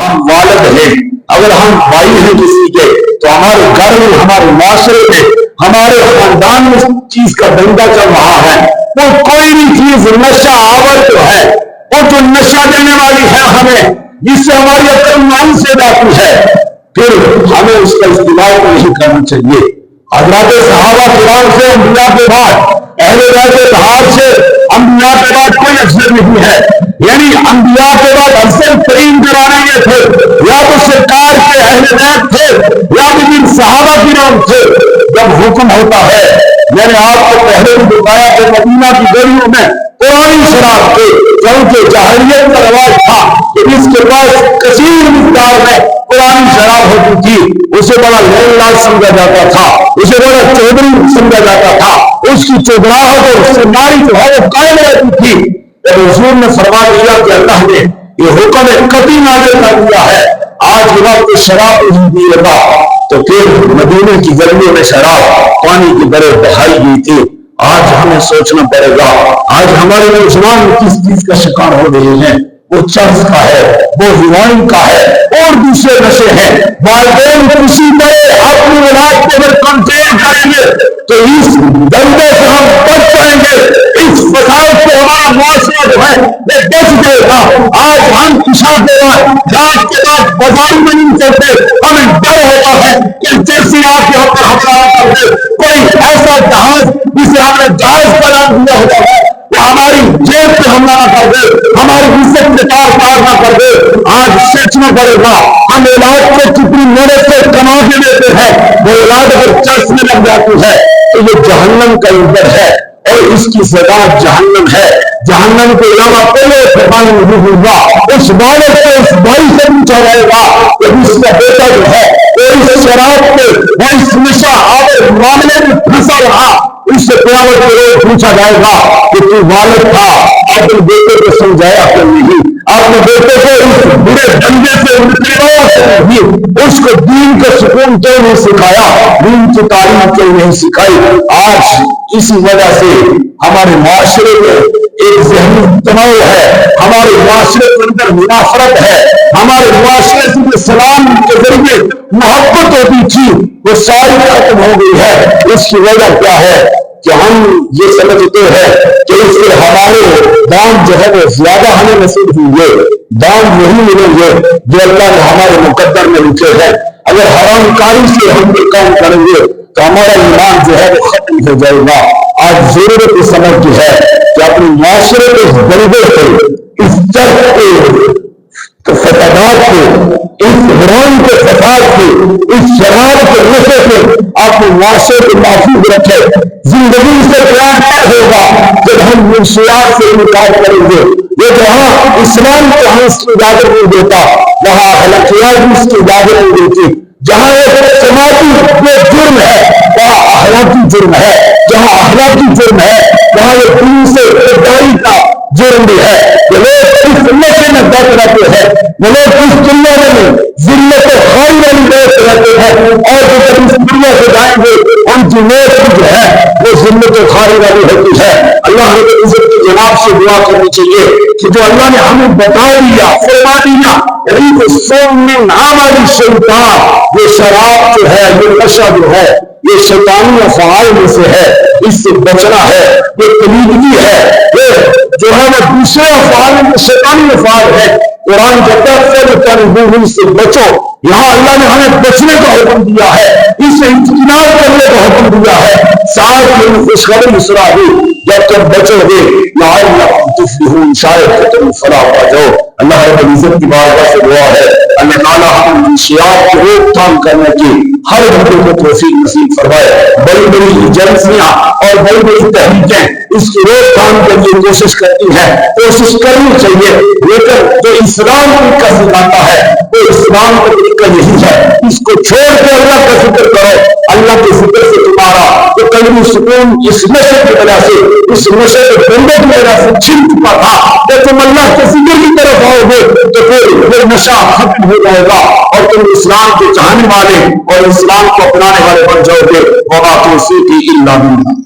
ہم والد ہیں، اگر ہم بھائی ہیں کسی کے، تو ہمارے گھر میں، ہمارے معاشرے میں، ہمارے خاندان میں اس چیز کا دنگا چل رہا ہے۔ وہ کوئی بھی چیز نشہ آور جو ہے، وہ جو نشہ دینے والی ہے ہمیں، جس سے ہماری عقل مان سے جاتی ہے، پھر ہمیں اس کا استعمال نہیں کرنا چاہیے۔ حضرات صحابہ کرام سے انبیاء کے بعد، اہل بیت اطہار سے انبیاء کے بعد کوئی افضل نہیں ہے۔ یعنی انبیاء کے بعد افضل ترین گرانے یہ تھے، یا تو سرکار کے اہل بیت تھے، یا بھی جن صحابہ کرام تھے۔ جب حکم ہوتا ہے، میں نے آپ کو پہلے بھی بتایا کہ مدینہ کی گلیوں میں پرانی شراب تھے، کیونکہ جاہلیت کا رواج تھا کہ اس کے پاس کثیر مقدار میں پرانی شراب ہوتی تھی، اسے بڑا لین لاج سمجھا جاتا تھا، اسے بڑا چودھری سمجھا جاتا تھا، اس کی چودراہٹ اور اس سے ناری جو ہے وہ قائم رہتی تھی۔ جب حضور نے فرما دیا کہ اللہ نے یہ حکم قطعی نازل کر دیا ہے، آج کے بعد کوئی شراب نہیں پیے گا، تو پھر مدینے کی گلیوں میں شراب پانی کی طرح بہائی گئی تھی۔ آج ہمیں سوچنا پڑے گا، آج ہمارے نوجوان کس چیز کا شکار ہو رہے ہیں؟ وہ چرس کا ہے، وہ ہیروئن کا ہے، اور دوسرے نشے ہیں۔ والدین کسی طرح اپنی اولاد کو اگر کنٹرول کریں گے تو اس دنگے سے ہم بچ جائیں گے، اس فساد سے ہمارا معاشرہ جو ہے وہ بچ جائے گا۔ آج ہم عشاء کے بعد رات کے بعد بازار میں نہیں چلتے، ہمیں ڈر ہوتا ہے کہ جیسے آپ یہاں پر حملہ کر دے، کوئی ایسا جہاز جسے ہم نے جہاز کا نام دیا ہوا ہے کہ ہماری جیب پہ حملہ نہ کر دے، ہماری عزت کے پار نہ کر دے۔ آج سوچنا پڑے گا، ہم اولاد کو کتنی محنت سے کما کے دیتے ہیں، وہ اولاد اگر چرس میں لگ جاتی ہے تو یہ جہنم کا ایندھن ہے، اور اس کی سزا جہنم ہے۔ جہنم کے علاوہ کوئی ٹھکانا نہیں ہوگا۔ اس والد کو اس بھائی سے پوچھا جائے گا کہ جس کا بیٹا جو ہے وہ اس شراب پہ، وہ اس نشہ آور معاملے میں پھنسا رہا، اس سے قیامت کے روز پوچھا جائے گا کہ تو والد تھا، اپنے بیٹے کو سمجھایا کہ نہیں، اپنے بیٹے کو اس برے دنگے سے نکلوایا کہ نہیں، اس کو دین کا سکون کیوں نہیں سکھایا، دین کی تعلیم کیوں نہیں سکھائی۔ آج اسی وجہ سے ہمارے معاشرے میں ایک ذہنی تناؤ ہے، ہمارے معاشرے کے اندر منافرت ہے، ہمارے معاشرے سے جو سلام کے ذریعے محبت ہوتی تھی وہ ساری ختم ہو گئی ہے۔ اس کی وجہ کیا ہے کہ ہم یہ سمجھتے ہیں کہ اس سے ہمارے دام جو ہے وہ زیادہ ہمیں نصیب ہوئے، دام وہی ملیں گے جو اللہ نے ہمارے مقدر میں لکھے ہیں۔ اگر حرام کاری سے ہم یہ کام کریں گے تو ہمارا ایمان جو ہے وہ ختم ہو جائے گا۔ آج ضرورت اس سمجھ کی ہے کہ اپنے معاشرے کے اس دنگے سے، اس چرس کے فسادات سے، اس حرام کے فساد سے، اس شراب کے نشے سے اپنے معاشرے کو محفوظ رکھے۔ زندگی سے قیام ہوگا جب ہم منشیات سے انکار کریں گے۔ یہ جہاں اسلام کو ہم اس کی اجازت نہیں دیتا، وہاں اخلاقیات بھی اس کی اجازت نہیں دیتی۔ جہاں ایک سماجی جرم ہے وہاں اخلاقی جرم ہے، جہاں اخلاقی جرم ہے وہاں یہ دین سے ابتدائی کا جرم بھی ہے۔ کہ لوگ اس نشے میں بچ رہتے ہیں، وہ لوگ اس دنیا میں ذلت و خواری والی موت رہتے ہیں، اور جو جب اس دنیا سے جائیں گے ان کی موت جو ہے وہ ذلت و خواری والی ہوتی ہے۔ اللہ رب العزت کی جناب سے دعا کرنی چاہیے کہ جو اللہ نے ہمیں بتا دیا، فرما دیا، ریح السم من عمل الشیطان، یہ شراب جو ہے، یہ نشہ جو ہے، یہ شیطانی افعال میں سے ہے، اس سے بچنا ہے۔ یہ کلیدگی ہے، یہ جو ہے وہ دوسرے افعال میں شیطانی افعال ہے۔ قرآن کہتا ہے سے بچو، یہاں اللہ نے ہمیں بچنے کا حکم دیا ہے، اس سے اجتناب کرنے کا حکم دیا ہے۔ ساتھ میں خوشخبری سنا دی، جب تم بچو گے لعلکم تفلحون، شاید تم فلاح پا جاؤ۔ اللہ رب العزت کی بارگاہ سے دعا ہے اللہ تعالیٰ ہم منشیات کی روک تھام کرنے کی ہر بندے کو توفیق نصیب فرمائے۔ بڑی بڑی ایجنسیاں اور بڑی بڑی تحریکیں اس کی روک تھام کے لیے کوشش کرتی ہیں، کوشش کرنی چاہیے، لیکن جو اسلام کا سکھاتا ہے وہ اسلام کا طریقہ یہی ہے، اس کو چھوڑ کے اللہ کا ذکر کرو۔ اللہ کے ذکر سے تمہارا جو قلبی سکون اس نشے کی وجہ سے، اس نشے کے بندے کی وجہ سے چھن چکا تھا، جب تم اللہ کے ذکر کی طرف آؤ گے تو پھر نشہ ختم ہو جائے گا اور تم اسلام کے چاہنے والے اور اسلام کو اپنانے والے بن جاؤ گے۔ وما توفیقی الا باللہ۔